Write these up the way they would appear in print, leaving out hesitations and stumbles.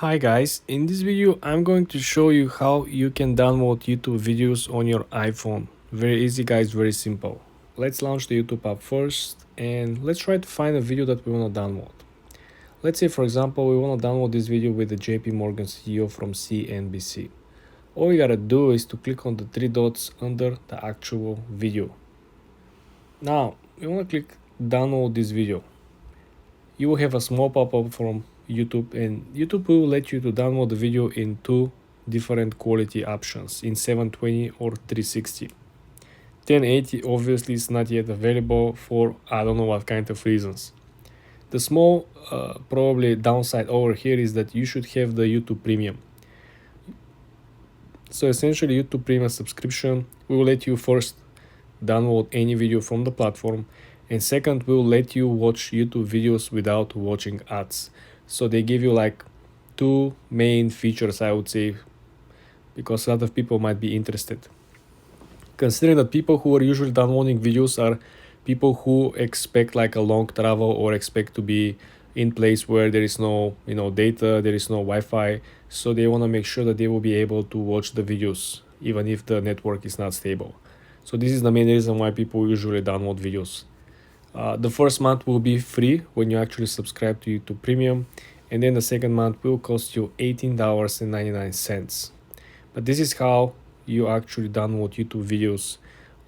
Hi guys, in this video I'm going to show you how you can download YouTube videos on your iPhone. Very easy guys, very simple. Let's launch the YouTube app first and let's try to find a video that we want to download. Let's say for example we want to download this video with the JP Morgan CEO from CNBC. All you gotta do is to click on the three dots under the actual video. Now we want to click download this video. You will have a small pop-up from YouTube, and YouTube will let you to download the video in two different quality options, in 720 or 360. 1080 obviously is not yet available for I don't know what kind of reasons. The small probably downside over here is that you should have the YouTube Premium. So essentially YouTube Premium subscription will let you first download any video from the platform, and second will let you watch YouTube videos without watching ads. So they give you like two main features, I would say, because a lot of people might be interested. Considering that people who are usually downloading videos are people who expect like a long travel or expect to be in place where there is no data, there is no Wi-Fi, so they want to make sure that they will be able to watch the videos even if the network is not stable. So this is the main reason why people usually download videos. The first month will be free when you actually subscribe to YouTube Premium, and then the second month will cost you $18.99. But this is how you actually download YouTube videos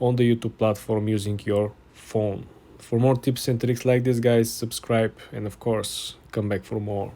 on the YouTube platform using your phone. For more tips and tricks like this, guys, subscribe and of course, come back for more.